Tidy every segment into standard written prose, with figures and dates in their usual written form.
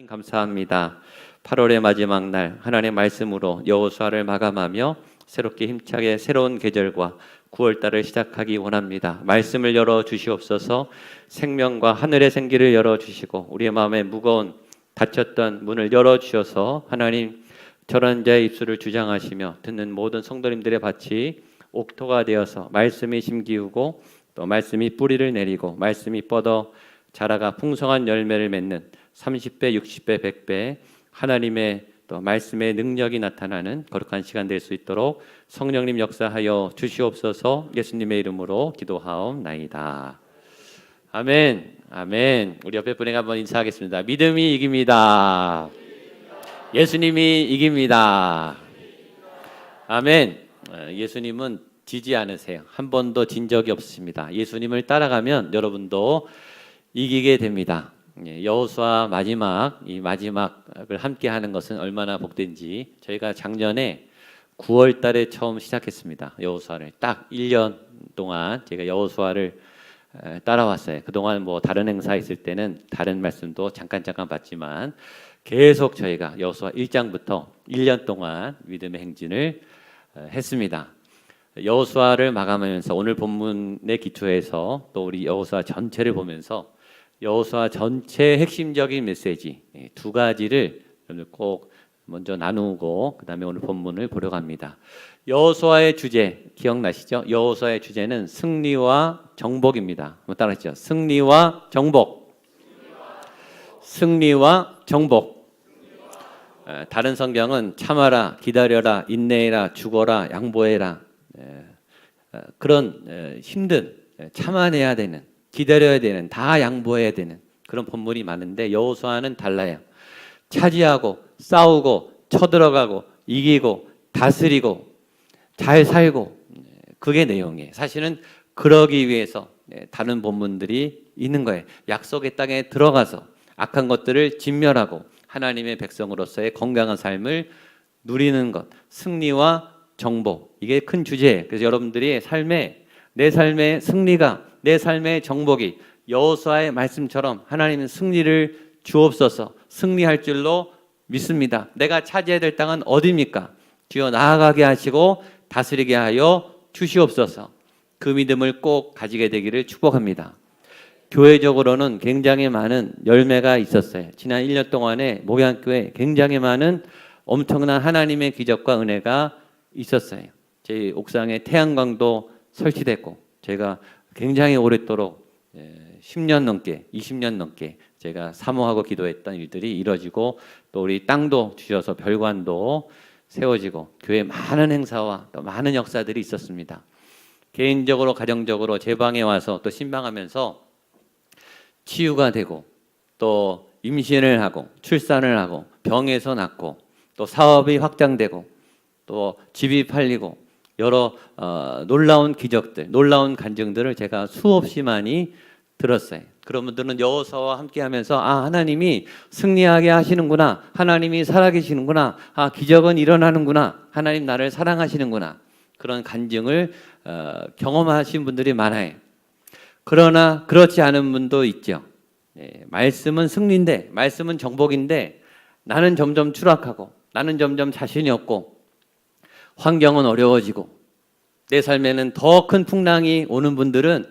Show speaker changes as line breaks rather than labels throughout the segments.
감사합니다. 8월의 마지막 날 하나님의 말씀으로 여호수아를 마감하며 새롭게 힘차게 새로운 계절과 9월달을 시작하기 원합니다. 말씀을 열어 주시옵소서. 생명과 하늘의 생기를 열어 주시고 우리의 마음에 무거운 닫혔던 문을 열어 주셔서 하나님 저런 자의 입술을 주장하시며 듣는 모든 성도님들의 밭이 옥토가 되어서 말씀이 심기우고 또 말씀이 뿌리를 내리고 말씀이 뻗어 자라가 풍성한 열매를 맺는 30배, 60배, 100배 하나님의 또 말씀의 능력이 나타나는 거룩한 시간 될 수 있도록 성령님 역사하여 주시옵소서. 예수님의 이름으로 기도하옵나이다. 아멘. 아멘. 우리 옆에 분에게 한번 인사하겠습니다. 믿음이 이깁니다. 예수님이 이깁니다. 아멘. 예수님은 지지 않으세요. 한 번도 진 적이 없습니다. 예수님을 따라가면 여러분도 이기게 됩니다. 여호수아 이 마지막을 함께 하는 것은 얼마나 복된지 저희가 작년에 9월 달에 처음 시작했습니다. 여호수아를 딱 1년 동안 제가 여호수아를 따라왔어요. 그동안 뭐 다른 행사 있을 때는 다른 말씀도 잠깐 봤지만 계속 저희가 여호수아 1장부터 1년 동안 믿음의 행진을 했습니다. 여호수아를 마감하면서 오늘 본문의 기초에서 또 우리 여호수아 전체를 보면서 여호수아 전체의 핵심적인 메시지 두 가지를 꼭 먼저 나누고 그 다음에 오늘 본문을 보려고 합니다. 여호수아의 주제 기억나시죠? 여호수아의 주제는 승리와 정복입니다. 한번 따라하시죠. 승리와 정복. 승리와 정복. 다른 성경은 참아라, 기다려라, 인내해라, 죽어라, 양보해라. 그런 힘든 참아내야 되는 기다려야 되는 다 양보해야 되는 그런 본문이 많은데 여호수아는 달라요. 차지하고 싸우고 쳐들어가고 이기고 다스리고 잘 살고 그게 내용이에요. 사실은 그러기 위해서 다른 본문들이 있는 거예요. 약속의 땅에 들어가서 악한 것들을 진멸하고 하나님의 백성으로서의 건강한 삶을 누리는 것, 승리와 정복, 이게 큰 주제예요. 그래서 여러분들이 내 삶의 승리가, 내 삶의 정복이 여호수아의 말씀처럼 하나님은 승리를 주옵소서. 승리할 줄로 믿습니다. 내가 차지해야 될 땅은 어디입니까? 주여 나아가게 하시고 다스리게 하여 주시옵소서. 그 믿음을 꼭 가지게 되기를 축복합니다. 교회적으로는 굉장히 많은 열매가 있었어요. 지난 1년 동안에 목양교회 굉장히 많은 엄청난 하나님의 기적과 은혜가 있었어요. 제 옥상에 태양광도 설치됐고 제가 굉장히 오랫도록 10년 넘게 20년 넘게 제가 사모하고 기도했던 일들이 이루어지고 또 우리 땅도 주셔서 별관도 세워지고 교회 많은 행사와 또 많은 역사들이 있었습니다. 개인적으로 가정적으로 제 방에 와서 또 신방하면서 치유가 되고 또 임신을 하고 출산을 하고 병에서 낫고 또 사업이 확장되고 또 집이 팔리고 여러 놀라운 기적들, 놀라운 간증들을 제가 수없이 많이 들었어요. 그런 분들은 여호수아와 함께하면서 하나님이 승리하게 하시는구나, 하나님이 살아계시는구나, 기적은 일어나는구나, 하나님 나를 사랑하시는구나 그런 간증을 경험하신 분들이 많아요. 그러나 그렇지 않은 분도 있죠. 말씀은 승리인데, 말씀은 정복인데 나는 점점 추락하고 나는 점점 자신이 없고 환경은 어려워지고 내 삶에는 더 큰 풍랑이 오는 분들은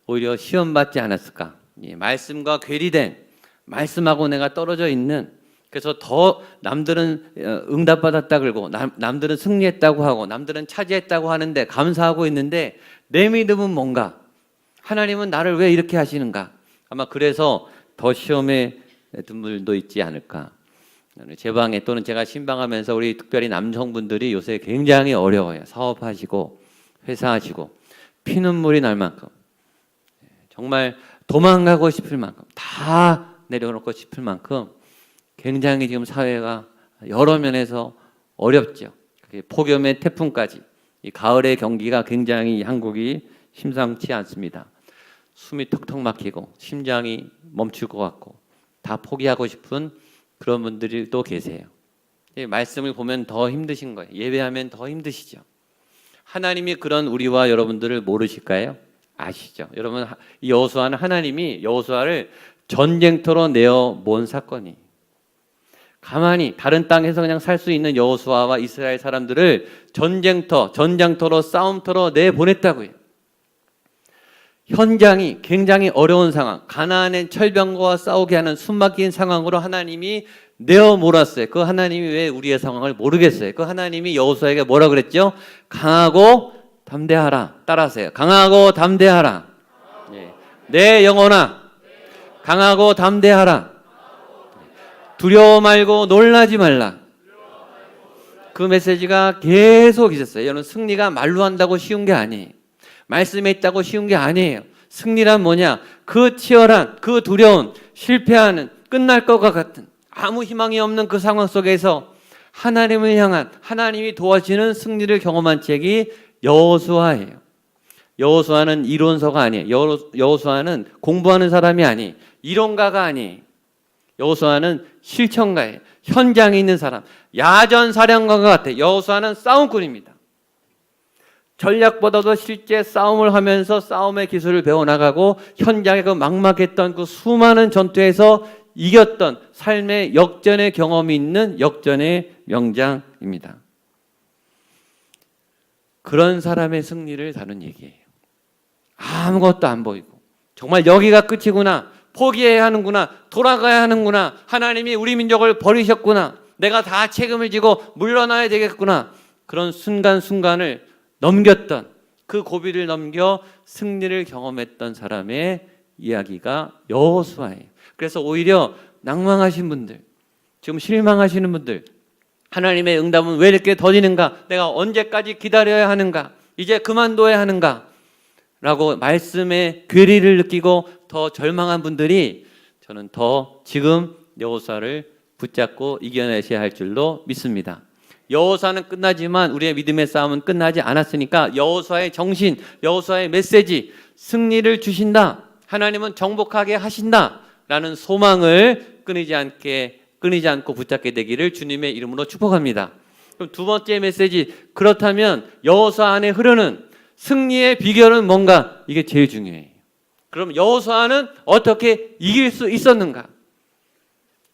오히려 시험받지 않았을까? 말씀과 괴리된 말씀하고 내가 떨어져 있는 그래서 더 남들은 응답받았다 그러고 남들은 승리했다고 하고 남들은 차지했다고 하는데 감사하고 있는데 내 믿음은 뭔가? 하나님은 나를 왜 이렇게 하시는가? 아마 그래서 더 시험에 든 분들도 있지 않을까? 제 방에 또는 제가 신방하면서 우리 특별히 남성분들이 요새 굉장히 어려워요. 사업하시고 회사하시고 피눈물이 날 만큼 정말 도망가고 싶을 만큼 다 내려놓고 싶을 만큼 굉장히 지금 사회가 여러 면에서 어렵죠. 폭염의 태풍까지 이 가을의 경기가 굉장히 한국이 심상치 않습니다. 숨이 턱턱 막히고 심장이 멈출 것 같고 다 포기하고 싶은 그런 분들이 또 계세요. 말씀을 보면 더 힘드신 거예요. 예배하면 더 힘드시죠. 하나님이 그런 우리와 여러분들을 모르실까요? 아시죠? 여러분, 이 여호수아는 하나님이 여호수아를 전쟁터로 내어 모은 사건이 가만히 다른 땅에서 그냥 살 수 있는 여호수아와 이스라엘 사람들을 전장터로 싸움터로 내보냈다고요. 현장이 굉장히 어려운 상황, 가나안의 철병거와 싸우게 하는 숨막힌 상황으로 하나님이 내어 몰았어요. 그 하나님이 왜 우리의 상황을 모르겠어요? 그 하나님이 여호수아에게 뭐라 그랬죠? 강하고 담대하라. 따라하세요. 강하고 담대하라. 내 영혼아, 강하고 담대하라. 두려워 말고 놀라지 말라. 그 메시지가 계속 있었어요. 여러분, 승리가 말로 한다고 쉬운 게 아니에요. 말씀에 있다고 쉬운 게 아니에요. 승리란 뭐냐? 그 치열한, 그 두려운, 실패하는, 끝날 것과 같은 아무 희망이 없는 그 상황 속에서 하나님을 향한, 하나님이 도와주는 승리를 경험한 책이 여호수아예요. 여호수아는 이론서가 아니에요. 여호수아는 공부하는 사람이 아니에요. 이론가가 아니에요. 여호수아는 실천가예요. 현장에 있는 사람, 야전 사령관과 같아요. 여호수아는 싸움꾼입니다. 전략보다도 실제 싸움을 하면서 싸움의 기술을 배워나가고 현장에 그 막막했던 그 수많은 전투에서 이겼던 삶의 역전의 경험이 있는 역전의 명장입니다. 그런 사람의 승리를 다룬 얘기예요. 아무것도 안 보이고 정말 여기가 끝이구나, 포기해야 하는구나, 돌아가야 하는구나, 하나님이 우리 민족을 버리셨구나, 내가 다 책임을 지고 물러나야 되겠구나, 그런 순간순간을 넘겼던, 그 고비를 넘겨 승리를 경험했던 사람의 이야기가 여호수아예요. 그래서 오히려 낭망하신 분들, 지금 실망하시는 분들, 하나님의 응답은 왜 이렇게 더디는가, 내가 언제까지 기다려야 하는가, 이제 그만둬야 하는가 라고 말씀의 괴리를 느끼고 더 절망한 분들이 저는 더 지금 여호수아를 붙잡고 이겨내셔야 할 줄로 믿습니다. 여호수아는 끝나지만 우리의 믿음의 싸움은 끝나지 않았으니까 여호수아의 정신, 여호수아의 메시지, 승리를 주신다, 하나님은 정복하게 하신다 라는 소망을 끊이지 않고 붙잡게 되기를 주님의 이름으로 축복합니다. 그럼 두 번째 메시지, 그렇다면 여호수아 안에 흐르는 승리의 비결은 뭔가? 이게 제일 중요해요. 그럼 여호수아는 어떻게 이길 수 있었는가?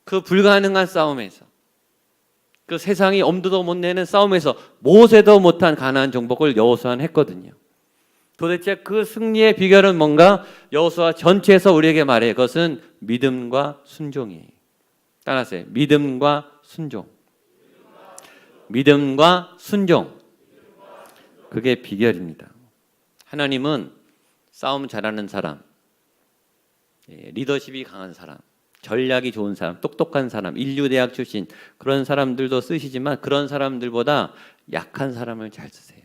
그 불가능한 싸움에서, 그 세상이 엄두도 못 내는 싸움에서 모세도 못한 가나안 정복을 여호수아는 했거든요. 도대체 그 승리의 비결은 뭔가? 여호수아 전체에서 우리에게 말해요. 그것은 믿음과 순종이에요. 따라하세요. 믿음과 순종. 믿음과 순종. 그게 비결입니다. 하나님은 싸움 잘하는 사람, 리더십이 강한 사람, 전략이 좋은 사람, 똑똑한 사람, 인류대학 출신 그런 사람들도 쓰시지만 그런 사람들보다 약한 사람을 잘 쓰세요.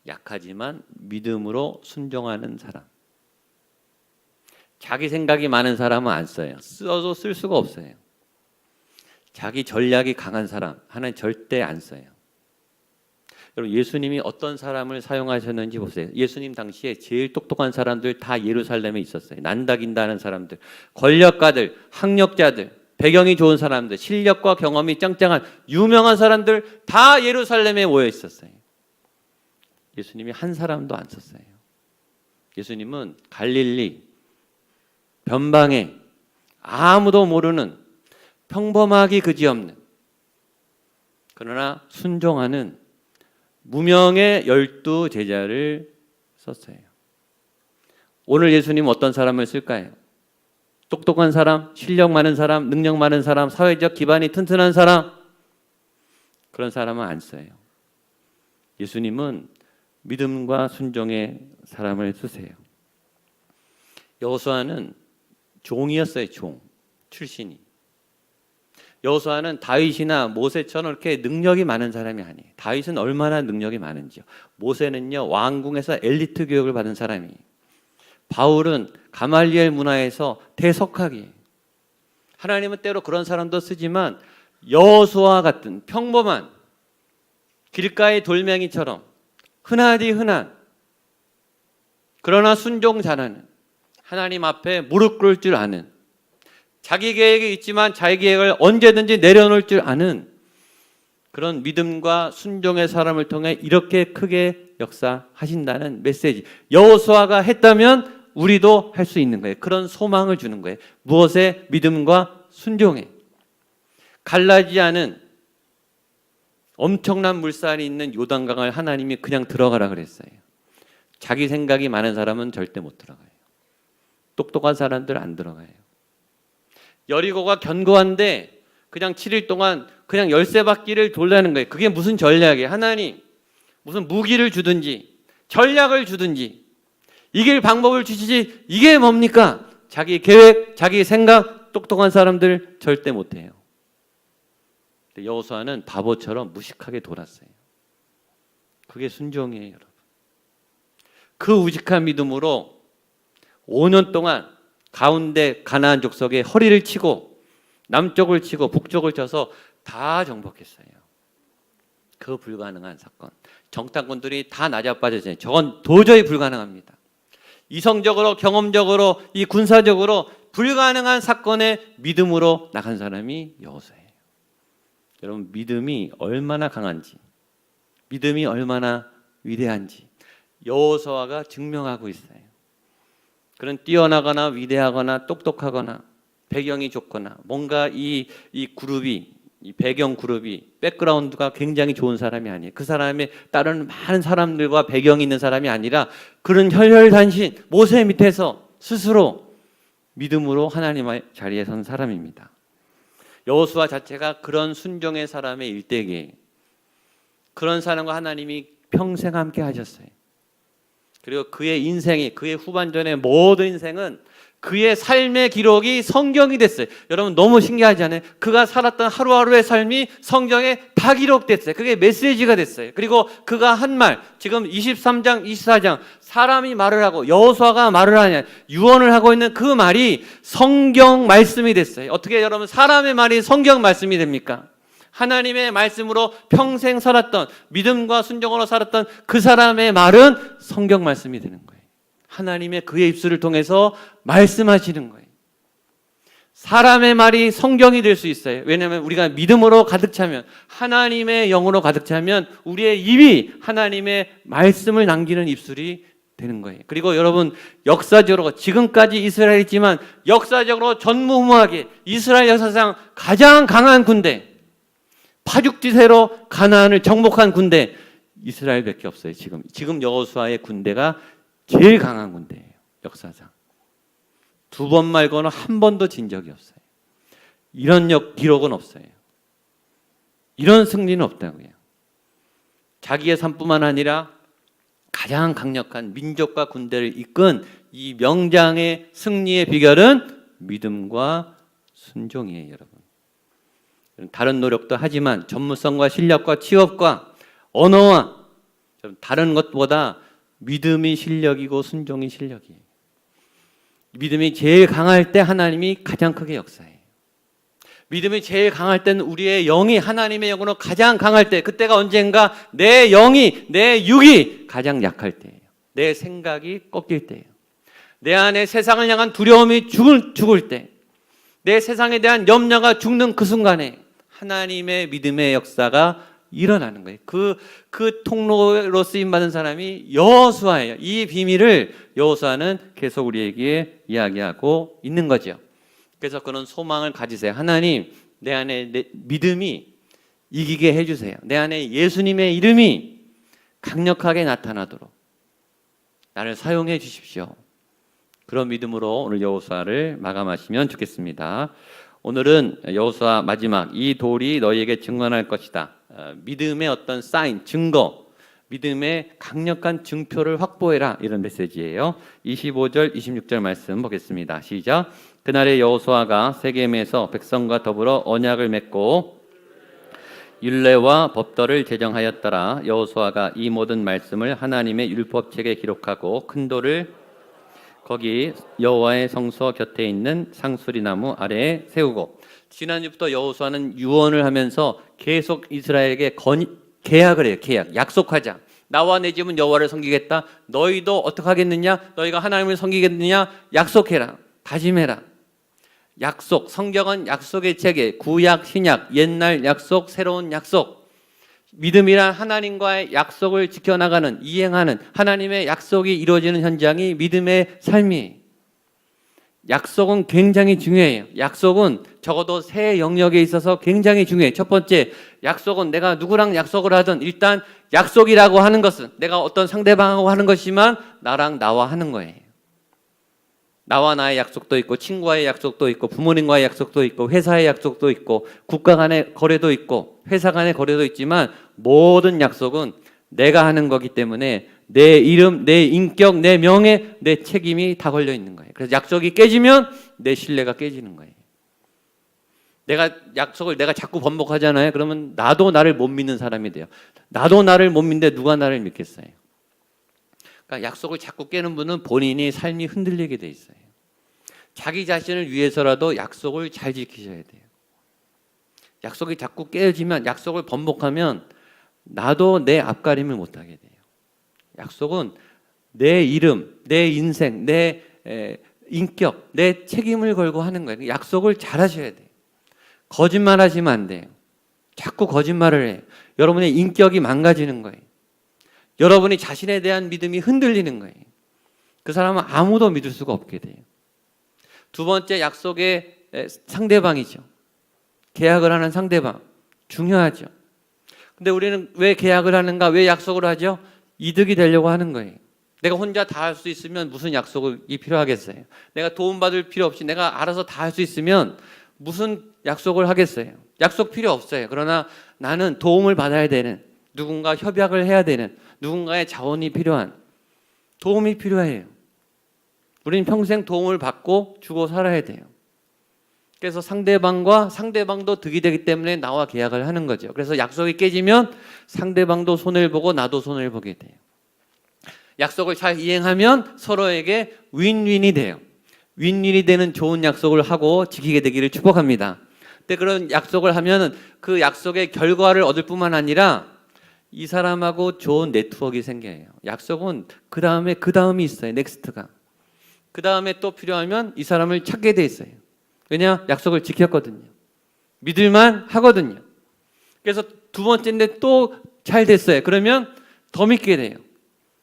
약하지만 믿음으로 순종하는 사람. 자기 생각이 많은 사람은 안 써요. 써도 쓸 수가 없어요. 자기 전략이 강한 사람 하나는 절대 안 써요. 여러분, 예수님이 어떤 사람을 사용하셨는지 보세요. 예수님 당시에 제일 똑똑한 사람들 다 예루살렘에 있었어요. 난다긴다는 사람들, 권력가들, 학력자들, 배경이 좋은 사람들, 실력과 경험이 짱짱한 유명한 사람들 다 예루살렘에 모여 있었어요. 예수님이 한 사람도 안 썼어요. 예수님은 갈릴리 변방에 아무도 모르는 평범하기 그지없는, 그러나 순종하는 무명의 12 제자를 썼어요. 오늘 예수님 어떤 사람을 쓸까요? 똑똑한 사람, 실력 많은 사람, 능력 많은 사람, 사회적 기반이 튼튼한 사람, 그런 사람은 안 써요. 예수님은 믿음과 순종의 사람을 쓰세요. 여호수아는 종이었어요. 종 출신이. 여호수아는 다윗이나 모세처럼 이렇게 능력이 많은 사람이 아니에요. 다윗은 얼마나 능력이 많은지요. 모세는요, 왕궁에서 엘리트 교육을 받은 사람이에요. 바울은 가말리엘 문화에서 대석학이에요. 하나님은 때로 그런 사람도 쓰지만 여호수아 같은 평범한 길가의 돌멩이처럼 흔하디 흔한, 그러나 순종 잘하는, 하나님 앞에 무릎 꿇을 줄 아는, 자기 계획이 있지만 자기 계획을 언제든지 내려놓을 줄 아는 그런 믿음과 순종의 사람을 통해 이렇게 크게 역사하신다는 메시지. 여호수아가 했다면 우리도 할 수 있는 거예요. 그런 소망을 주는 거예요. 무엇에? 믿음과 순종에. 갈라지지 않은 엄청난 물살이 있는 요단강을 하나님이 그냥 들어가라 그랬어요. 자기 생각이 많은 사람은 절대 못 들어가요. 똑똑한 사람들 안 들어가요. 여리고가 견고한데 그냥 7일 동안 그냥 13바퀴를 돌라는 거예요. 그게 무슨 전략이에요? 하나님 무슨 무기를 주든지 전략을 주든지 이길 방법을 주시지 이게 뭡니까? 자기 계획, 자기 생각 똑똑한 사람들 절대 못해요. 여호수아는 바보처럼 무식하게 돌았어요. 그게 순종이에요, 여러분. 그 우직한 믿음으로 5년 동안 가운데 가나안 족속의 허리를 치고 남쪽을 치고 북쪽을 쳐서 다 정복했어요. 그 불가능한 사건. 정탐꾼들이 다 나자빠졌어요. 저건 도저히 불가능합니다. 이성적으로 경험적으로 이 군사적으로 불가능한 사건에 믿음으로 나간 사람이 여호수아예요. 여러분 믿음이 얼마나 강한지 믿음이 얼마나 위대한지 여호수아가 증명하고 있어요. 그런 뛰어나거나 위대하거나 똑똑하거나 배경이 좋거나 뭔가 이 그룹이 이 배경 그룹이 백그라운드가 굉장히 좋은 사람이 아니에요. 그 사람에 따르는 많은 사람들과 배경이 있는 사람이 아니라 그런 혈혈단신 모세 밑에서 스스로 믿음으로 하나님의 자리에 선 사람입니다. 여호수아 자체가 그런 순종의 사람의 일대기예요. 그런 사람과 하나님이 평생 함께 하셨어요. 그리고 그의 인생이 그의 후반전의 모든 인생은 그의 삶의 기록이 성경이 됐어요. 여러분 너무 신기하지 않아요? 그가 살았던 하루하루의 삶이 성경에 다 기록됐어요. 그게 메시지가 됐어요. 그리고 그가 한 말, 지금 23장, 24장 사람이 말을 하고 여호수아가 말을 하냐 유언을 하고 있는 그 말이 성경 말씀이 됐어요. 어떻게 여러분 사람의 말이 성경 말씀이 됩니까? 하나님의 말씀으로 평생 살았던 믿음과 순종으로 살았던 그 사람의 말은 성경 말씀이 되는 거예요. 하나님의 그의 입술을 통해서 말씀하시는 거예요. 사람의 말이 성경이 될 수 있어요. 왜냐하면 우리가 믿음으로 가득 차면 하나님의 영으로 가득 차면 우리의 입이 하나님의 말씀을 남기는 입술이 되는 거예요. 그리고 여러분 역사적으로 지금까지 이스라엘이 있지만 역사적으로 전무후무하게 이스라엘 역사상 가장 강한 군대 파죽지세로 가나안을 정복한 군대 이스라엘밖에 없어요. 지금 여호수아의 군대가 제일 강한 군대예요. 역사상. 2번 말고는 한 번도 진 적이 없어요. 이런 기록은 없어요. 이런 승리는 없다고요. 자기의 삶뿐만 아니라 가장 강력한 민족과 군대를 이끈 이 명장의 승리의 비결은 믿음과 순종이에요, 여러분. 다른 노력도 하지만 전문성과 실력과 취업과 언어와 다른 것보다 믿음이 실력이고 순종이 실력이에요. 믿음이 제일 강할 때 하나님이 가장 크게 역사해요. 믿음이 제일 강할 때는 우리의 영이 하나님의 영으로 가장 강할 때 그때가 언젠가 내 영이 내 육이 가장 약할 때예요. 내 생각이 꺾일 때예요. 내 안에 세상을 향한 두려움이 죽을 때 내 세상에 대한 염려가 죽는 그 순간에 하나님의 믿음의 역사가 일어나는 거예요. 그 통로로 쓰임 받은 사람이 여호수아예요. 이 비밀을 여호수아는 계속 우리에게 이야기하고 있는 거죠. 그래서 그런 소망을 가지세요. 하나님, 내 안에 내 믿음이 이기게 해주세요. 내 안에 예수님의 이름이 강력하게 나타나도록 나를 사용해 주십시오. 그런 믿음으로 오늘 여호수아를 마감하시면 좋겠습니다. 오늘은 여호수아 마지막 이 돌이 너희에게 증언할 것이다. 믿음의 어떤 사인, 증거, 믿음의 강력한 증표를 확보해라. 이런 메시지예요. 25절, 26절 말씀 보겠습니다. 시작. 그날에 여호수아가 세겜에서 백성과 더불어 언약을 맺고 율례와 법도를 제정하였더라. 여호수아가 이 모든 말씀을 하나님의 율법책에 기록하고 큰 돌을 거기 여호와의 성소 곁에 있는 상수리나무 아래에 세우고 지난주부터 여호수아는 유언을 하면서 계속 이스라엘에게 계약을 해요. 계약, 약속하자. 나와 내 집은 여호와를 섬기겠다. 너희도 어떻게 하겠느냐? 너희가 하나님을 섬기겠느냐? 약속해라. 다짐해라. 약속, 성경은 약속의 체계, 구약, 신약, 옛날 약속, 새로운 약속. 믿음이란 하나님과의 약속을 지켜나가는, 이행하는 하나님의 약속이 이루어지는 현장이 믿음의 삶이에요. 약속은 굉장히 중요해요. 약속은 적어도 세 영역에 있어서 굉장히 중요해요. 첫 번째, 약속은 내가 누구랑 약속을 하든 일단 약속이라고 하는 것은 내가 어떤 상대방하고 하는 것이지만 나랑 나와 하는 거예요. 나와 나의 약속도 있고 친구와의 약속도 있고 부모님과의 약속도 있고 회사의 약속도 있고 국가 간의 거래도 있고 회사 간의 거래도 있지만 모든 약속은 내가 하는 거기 때문에 내 이름, 내 인격, 내 명예, 내 책임이 다 걸려 있는 거예요. 그래서 약속이 깨지면 내 신뢰가 깨지는 거예요. 약속을 내가 자꾸 번복하잖아요. 그러면 나도 나를 못 믿는 사람이 돼요. 나도 나를 못 믿는데 누가 나를 믿겠어요? 그러니까 약속을 자꾸 깨는 분은 본인이 삶이 흔들리게 돼 있어요. 자기 자신을 위해서라도 약속을 잘 지키셔야 돼요. 약속이 자꾸 깨지면, 약속을 번복하면 나도 내 앞가림을 못하게 돼요. 약속은 내 이름, 내 인생, 내 인격, 내 책임을 걸고 하는 거예요. 약속을 잘 하셔야 돼요. 거짓말 하시면 안 돼요. 자꾸 거짓말을 해요. 여러분의 인격이 망가지는 거예요. 여러분이 자신에 대한 믿음이 흔들리는 거예요. 그 사람은 아무도 믿을 수가 없게 돼요. 두 번째, 약속의 상대방이죠. 계약을 하는 상대방. 중요하죠. 근데 우리는 왜 계약을 하는가? 왜 약속을 하죠? 이득이 되려고 하는 거예요. 내가 혼자 다 할 수 있으면 무슨 약속이 필요하겠어요? 내가 도움받을 필요 없이 내가 알아서 다 할 수 있으면 무슨 약속을 하겠어요? 약속 필요 없어요. 그러나 나는 도움을 받아야 되는, 누군가 협약을 해야 되는, 누군가의 자원이 필요한, 도움이 필요해요. 우리는 평생 도움을 받고 주고 살아야 돼요. 그래서 상대방도 득이 되기 때문에 나와 계약을 하는 거죠. 그래서 약속이 깨지면 상대방도 손해를 보고 나도 손해를 보게 돼요. 약속을 잘 이행하면 서로에게 윈윈이 돼요. 윈윈이 되는 좋은 약속을 하고 지키게 되기를 축복합니다. 근데 그런 약속을 하면 그 약속의 결과를 얻을 뿐만 아니라 이 사람하고 좋은 네트워크가 생겨요. 약속은 그 다음이 있어요. 넥스트가. 그 다음에 또 필요하면 이 사람을 찾게 돼 있어요. 왜냐? 약속을 지켰거든요. 믿을만 하거든요. 그래서 두 번째인데 또 잘 됐어요. 그러면 더 믿게 돼요.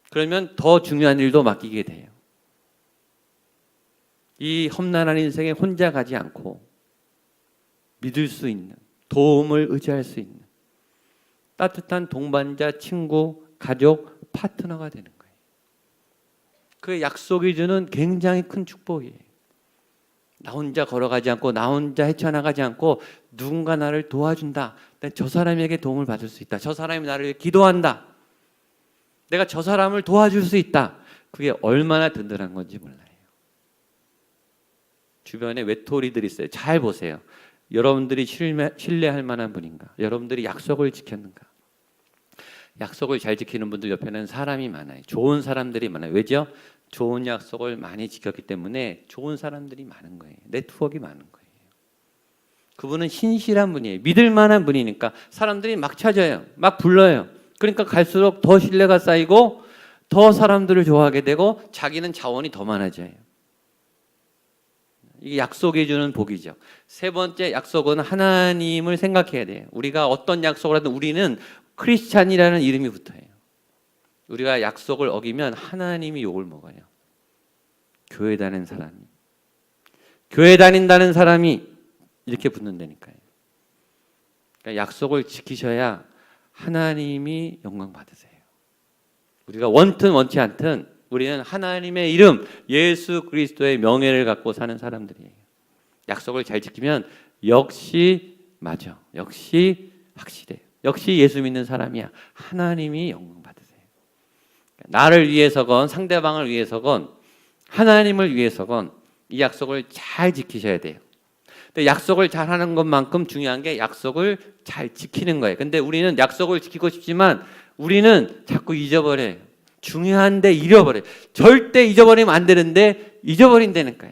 그러면 더 중요한 일도 맡기게 돼요. 이 험난한 인생에 혼자 가지 않고 믿을 수 있는, 도움을 의지할 수 있는 따뜻한 동반자, 친구, 가족, 파트너가 되는 거예요. 그 약속이 주는 굉장히 큰 축복이에요. 나 혼자 걸어가지 않고 나 혼자 헤쳐나가지 않고 누군가 나를 도와준다. 내가 저 사람에게 도움을 받을 수 있다. 저 사람이 나를 기도한다. 내가 저 사람을 도와줄 수 있다. 그게 얼마나 든든한 건지 몰라요. 주변에 외톨이들이 있어요. 잘 보세요. 여러분들이 신뢰할 만한 분인가? 여러분들이 약속을 지켰는가? 약속을 잘 지키는 분들 옆에는 사람이 많아요. 좋은 사람들이 많아요. 왜죠? 좋은 약속을 많이 지켰기 때문에 좋은 사람들이 많은 거예요. 네트워크가 많은 거예요. 그분은 신실한 분이에요. 믿을 만한 분이니까 사람들이 막 찾아요. 막 불러요. 그러니까 갈수록 더 신뢰가 쌓이고 더 사람들을 좋아하게 되고 자기는 자원이 더 많아져요. 이게 약속해 주는 복이죠. 세 번째, 약속은 하나님을 생각해야 돼요. 우리가 어떤 약속을 하든 우리는 크리스찬이라는 이름이 붙어요. 우리가 약속을 어기면 하나님이 욕을 먹어요. 교회 다니는 사람이. 교회 다닌다는 사람이 이렇게 붙는다니까요. 그러니까 약속을 지키셔야 하나님이 영광 받으세요. 우리가 원튼 원치 않든 우리는 하나님의 이름, 예수 그리스도의 명예를 갖고 사는 사람들이에요. 약속을 잘 지키면 역시 맞아. 역시 확실해. 역시 예수 믿는 사람이야. 하나님이 영광 받으세요. 나를 위해서건 상대방을 위해서건 하나님을 위해서건 이 약속을 잘 지키셔야 돼요. 근데 약속을 잘 하는 것만큼 중요한 게 약속을 잘 지키는 거예요. 근데 우리는 약속을 지키고 싶지만 우리는 자꾸 잊어버려요. 중요한데 잃어버려요. 절대 잊어버리면 안 되는데 잊어버린다니까요.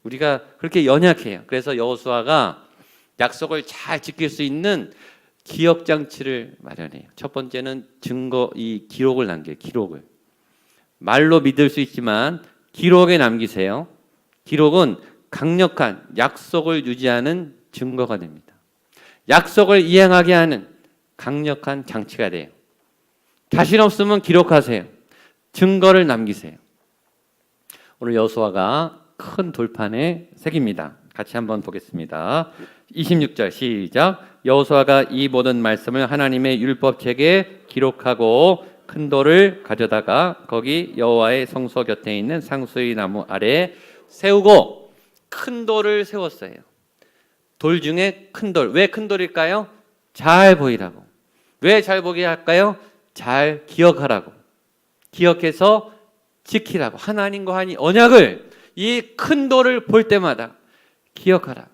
우리가 그렇게 연약해요. 그래서 여호수아가 약속을 잘 지킬 수 있는 기억 장치를 마련해요. 첫 번째는 이 기록을 남겨요. 기록을. 말로 믿을 수 있지만 기록에 남기세요. 기록은 강력한 약속을 유지하는 증거가 됩니다. 약속을 이행하게 하는 강력한 장치가 돼요. 자신 없으면 기록하세요. 증거를 남기세요. 오늘 여호수아가 큰 돌판에 새깁니다. 같이 한번 보겠습니다. 26절 시작. 여호수아가 이 모든 말씀을 하나님의 율법책에 기록하고 큰 돌을 가져다가 거기 여호와의 성소 곁에 있는 상수의 나무 아래에 세우고, 큰 돌을 세웠어요. 돌 중에 큰 돌. 왜 큰 돌일까요? 잘 보이라고. 왜 잘 보게 할까요? 잘 기억하라고. 기억해서 지키라고. 하나님과 한 언약을, 이 큰 돌을 볼 때마다 기억하라.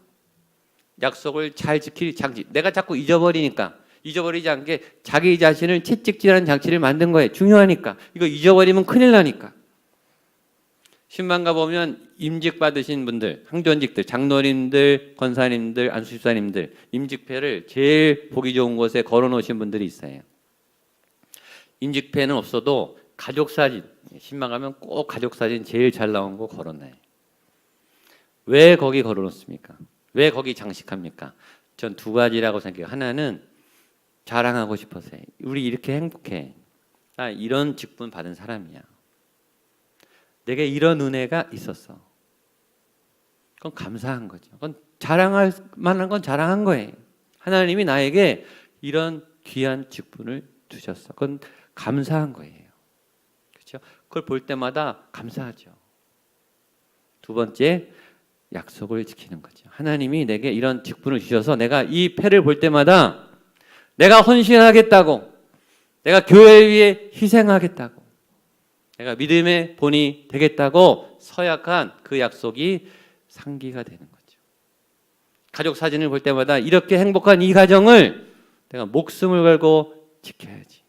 약속을 잘 지킬 장치. 내가 자꾸 잊어버리니까, 잊어버리지 않게 자기 자신을 채찍질하는 장치를 만든 거예요. 중요하니까. 이거 잊어버리면 큰일 나니까. 신방가 보면 임직 받으신 분들, 항전직들, 장로님들, 권사님들, 안수집사님들, 임직패를 제일 보기 좋은 곳에 걸어놓으신 분들이 있어요. 임직패는 없어도 가족사진, 신방 가면 꼭 가족사진 제일 잘 나온 거 걸어놔요. 왜 거기 걸어놓습니까? 왜 거기 장식합니까? 전 두 가지라고 생각해요. 하나는 자랑하고 싶어서요. 우리 이렇게 행복해. 나 이런 직분 받은 사람이야. 내게 이런 은혜가 있었어. 그건 감사한 거죠. 그건 자랑할 만한 건 자랑한 거예요. 하나님이 나에게 이런 귀한 직분을 주셨어. 그건 감사한 거예요. 그렇죠? 그걸 볼 때마다 감사하죠. 두 번째, 약속을 지키는 거죠. 하나님이 내게 이런 직분을 주셔서 내가 이 패를 볼 때마다 내가 헌신하겠다고, 내가 교회 위해 희생하겠다고, 내가 믿음의 본이 되겠다고 서약한 그 약속이 상기가 되는 거죠. 가족 사진을 볼 때마다 이렇게 행복한 이 가정을 내가 목숨을 걸고 지켜야지.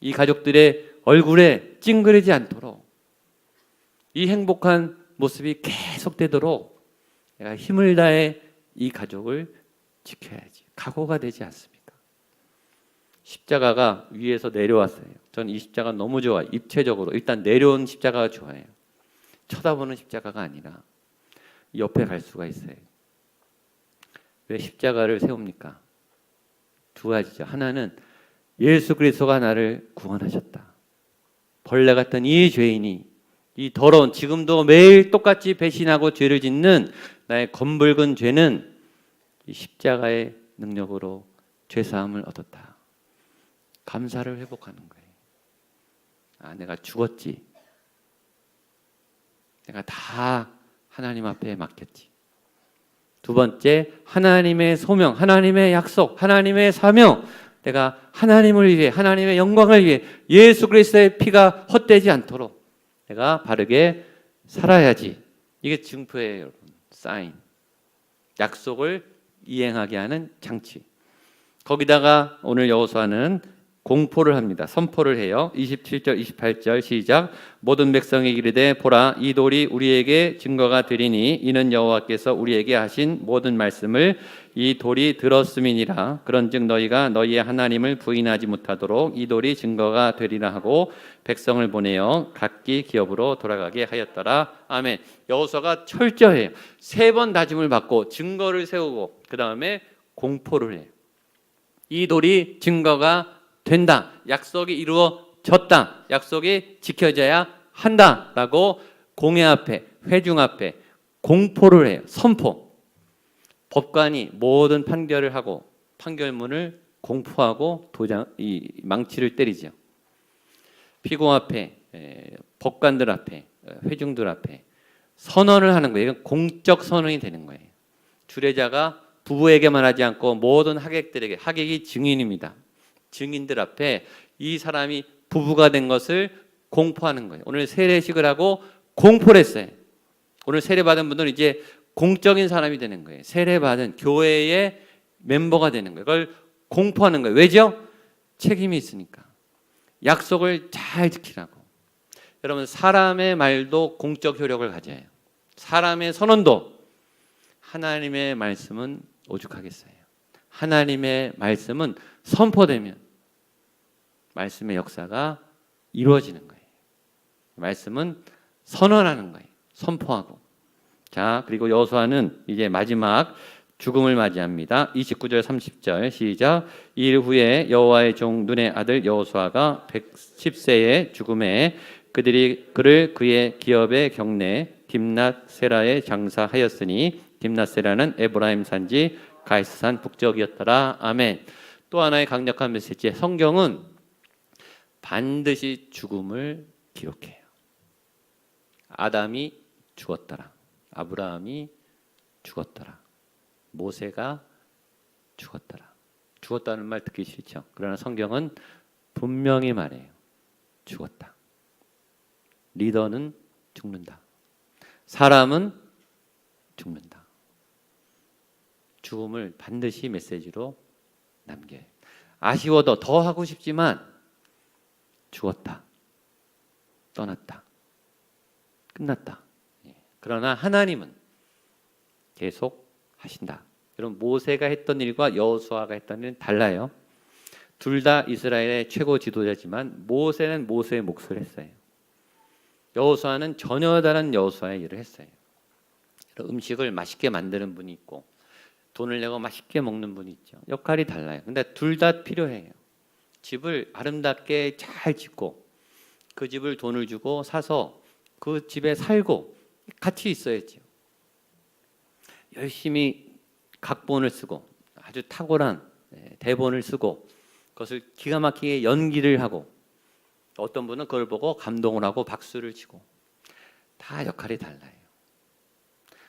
이 가족들의 얼굴에 찡그리지 않도록, 이 행복한 모습이 계속되도록 내가 힘을 다해 이 가족을 지켜야지. 각오가 되지 않습니까? 십자가가 위에서 내려왔어요. 전 이 십자가 너무 좋아요. 입체적으로 일단 내려온 십자가가 좋아요. 쳐다보는 십자가가 아니라 옆에 갈 수가 있어요. 왜 십자가를 세웁니까? 두 가지죠. 하나는 예수 그리스도가 나를 구원하셨다. 벌레 같은 이 죄인이, 이 더러운, 지금도 매일 똑같이 배신하고 죄를 짓는 나의 검붉은 죄는 이 십자가의 능력으로 죄사함을 얻었다. 감사를 회복하는 거예요. 아, 내가 죽었지. 내가 다 하나님 앞에 맡겼지. 두 번째, 하나님의 소명, 하나님의 약속, 하나님의 사명. 내가 하나님을 위해, 하나님의 영광을 위해 예수 그리스도의 피가 헛되지 않도록 내가 바르게 살아야지. 이게 증표예요, 여러분. 사인. 약속을 이행하게 하는 장치. 거기다가 오늘 여호수아는 공포를 합니다. 선포를 해요. 27절, 28절 시작. 모든 백성이 이르되 보라, 이 돌이 우리에게 증거가 되리니 이는 여호와께서 우리에게 하신 모든 말씀을 이 돌이 들었음이니라. 그런즉 너희가 너희의 하나님을 부인하지 못하도록 이 돌이 증거가 되리라 하고 백성을 보내어 각기 기업으로 돌아가게 하였더라. 아멘. 여호수아가 철저해요. 3번 다짐을 받고 증거를 세우고 그 다음에 공포를 해요. 이 돌이 증거가 된다. 약속이 이루어졌다. 약속이 지켜져야 한다라고 공회 앞에, 회중 앞에 공포를 해요. 선포. 법관이 모든 판결을 하고 판결문을 공포하고 이 망치를 때리죠. 피고 앞에, 법관들 앞에, 회중들 앞에 선언을 하는 거예요. 이건 공적 선언이 되는 거예요. 주례자가 부부에게만 하지 않고 모든 하객들에게, 하객이 증인입니다. 증인들 앞에 이 사람이 부부가 된 것을 공포하는 거예요. 오늘 세례식을 하고 공포를 했어요. 오늘 세례받은 분들은 이제 공적인 사람이 되는 거예요. 세례받은 교회의 멤버가 되는 거예요. 그걸 공포하는 거예요. 왜죠? 책임이 있으니까. 약속을 잘 지키라고. 여러분, 사람의 말도 공적 효력을 가져요. 사람의 선언도. 하나님의 말씀은 오죽하겠어요. 하나님의 말씀은 선포되면 말씀의 역사가 이루어지는 거예요. 말씀은 선언하는 거예요. 선포하고. 자, 그리고 여호수아는 이제 마지막 죽음을 맞이합니다. 29절 30절 시작. 이일 후에 여호와의 종 눈의 아들 여호수아가 110세의 죽음에 그들이 그를 그의 기업의 경내 딥낫세라에 장사하였으니 딥낫세라는 에브라임 산지 가이스산 북쪽이었더라. 아멘. 또 하나의 강력한 메시지. 성경은 반드시 죽음을 기록해요. 아담이 죽었더라. 아브라함이 죽었더라. 모세가 죽었더라. 죽었다는 말 듣기 싫죠. 그러나 성경은 분명히 말해요. 죽었다. 리더는 죽는다. 사람은 죽는다. 죽음을 반드시 메시지로 남겨요. 아쉬워도 더 하고 싶지만 죽었다. 떠났다. 끝났다. 그러나 하나님은 계속 하신다. 여러분, 모세가 했던 일과 여호수아가 했던 일은 달라요. 둘 다 이스라엘의 최고 지도자지만 모세는 모세의 몫을 했어요. 여호수아는 전혀 다른 여호수아의 일을 했어요. 음식을 맛있게 만드는 분이 있고 돈을 내고 맛있게 먹는 분이 있죠. 역할이 달라요. 근데 둘 다 필요해요. 집을 아름답게 잘 짓고 그 집을 돈을 주고 사서 그 집에 살고 같이 있어야죠. 열심히 각본을 쓰고 아주 탁월한 대본을 쓰고 그것을 기가 막히게 연기를 하고 어떤 분은 그걸 보고 감동을 하고 박수를 치고 다 역할이 달라요.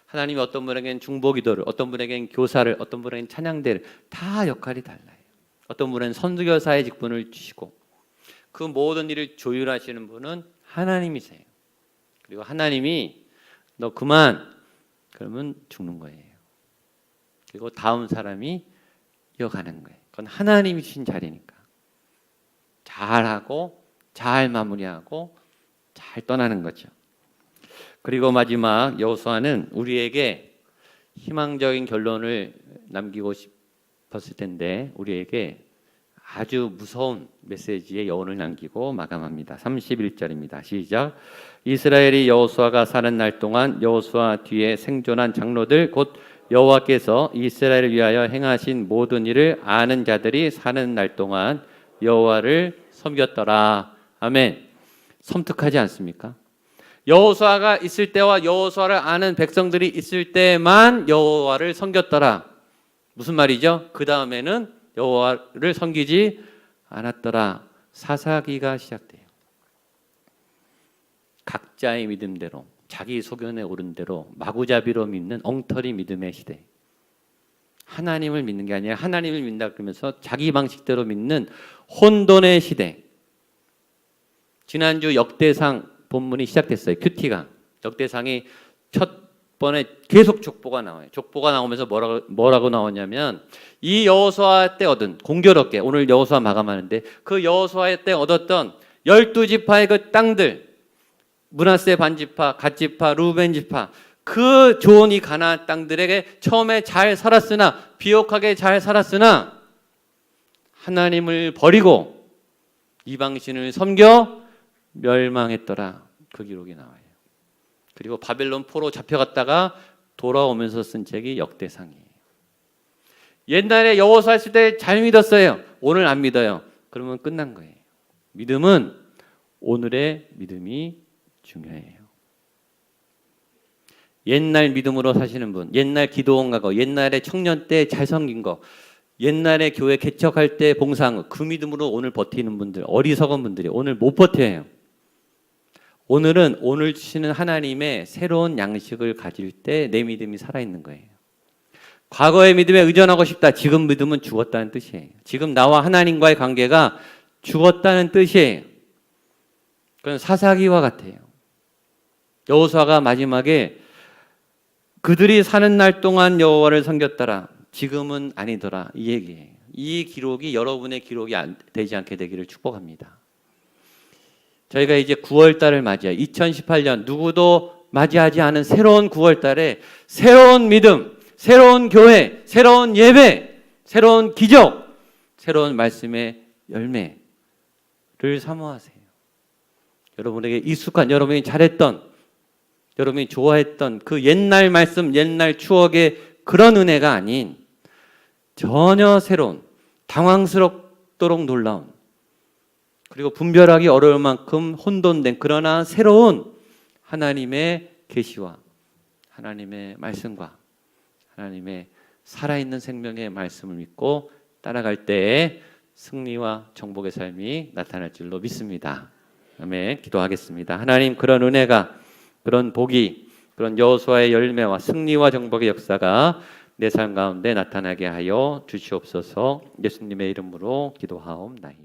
하나님이 어떤 분에게는 중보기도를, 어떤 분에게는 교사를, 어떤 분에게는 찬양대를, 다 역할이 달라요. 어떤 분은 선교사의 직분을 주시고 그 모든 일을 조율하시는 분은 하나님이세요. 그리고 하나님이 너 그만 그러면 죽는 거예요. 그리고 다음 사람이 이어가는 거예요. 그건 하나님이 주신 자리니까 잘하고 잘 마무리하고 잘 떠나는 거죠. 그리고 마지막 여호수아는 우리에게 희망적인 결론을 남기고 싶었을 텐데 우리에게 아주 무서운 메시지의 여운을 남기고 마감합니다. 31절입니다. 시작. 이스라엘이 여호수아가 사는 날 동안 여호수아 뒤에 생존한 장로들 곧 여호와께서 이스라엘을 위하여 행하신 모든 일을 아는 자들이 사는 날 동안 여호와를 섬겼더라. 아멘. 섬뜩하지 않습니까? 여호수아가 있을 때와 여호수아를 아는 백성들이 있을 때만 여호와를 섬겼더라. 무슨 말이죠? 그 다음에는 여호와를 섬기지 않았더라. 사사기가 시작돼요. 각자의 믿음대로 자기 소견에 오른 대로 마구잡이로 믿는 엉터리 믿음의 시대. 하나님을 믿는 게 아니라 하나님을 믿는다 그러면서 자기 방식대로 믿는 혼돈의 시대. 지난주 역대상 본문이 시작됐어요. 큐티가. 역대상이 첫 번에 계속 족보가 나와요. 족보가 나오면서 뭐라고 나오냐면 이 여호수아 때 얻은 공교롭게 오늘 여호수아 마감하는데 그 여호수아 때 얻었던 12지파의 그 땅들 므낫세 반지파, 갓지파, 루벤 지파 그 좋은 이 가나안 땅들에게 처음에 잘 살았으나 비옥하게 잘 살았으나 하나님을 버리고 이방신을 섬겨 멸망했더라. 그 기록이 나와요. 그리고 바벨론 포로 잡혀갔다가 돌아오면서 쓴 책이 역대상이에요. 옛날에 여호수아 했을 때 잘 믿었어요. 오늘 안 믿어요. 그러면 끝난 거예요. 믿음은 오늘의 믿음이 중요해요. 옛날 믿음으로 사시는 분, 옛날 기도원 가고, 옛날에 청년 때 잘 섬긴 거, 옛날에 교회 개척할 때 봉사한 거, 그 믿음으로 오늘 버티는 분들, 어리석은 분들이 오늘 못 버텨요. 오늘은 오늘 주시는 하나님의 새로운 양식을 가질 때 내 믿음이 살아있는 거예요. 과거의 믿음에 의존하고 싶다. 지금 믿음은 죽었다는 뜻이에요. 지금 나와 하나님과의 관계가 죽었다는 뜻이에요. 그건 사사기와 같아요. 여호수아가 마지막에 그들이 사는 날 동안 여호와를 섬겼더라. 지금은 아니더라. 이 얘기예요. 이 기록이 여러분의 기록이 되지 않게 되기를 축복합니다. 저희가 이제 9월달을 맞이해요. 2018년 누구도 맞이하지 않은 새로운 9월달에 새로운 믿음, 새로운 교회, 새로운 예배, 새로운 기적, 새로운 말씀의 열매를 사모하세요. 여러분에게 익숙한, 여러분이 잘했던, 여러분이 좋아했던 그 옛날 말씀, 옛날 추억의 그런 은혜가 아닌 전혀 새로운, 당황스럽도록 놀라운, 그리고 분별하기 어려울 만큼 혼돈된 그러나 새로운 하나님의 계시와 하나님의 말씀과 하나님의 살아있는 생명의 말씀을 믿고 따라갈 때에 승리와 정복의 삶이 나타날 줄로 믿습니다. 아멘. 기도하겠습니다. 하나님, 그런 은혜가, 그런 복이, 그런 여호수아의 열매와 승리와 정복의 역사가 내 삶 가운데 나타나게 하여 주시옵소서. 예수님의 이름으로 기도하옵나이다.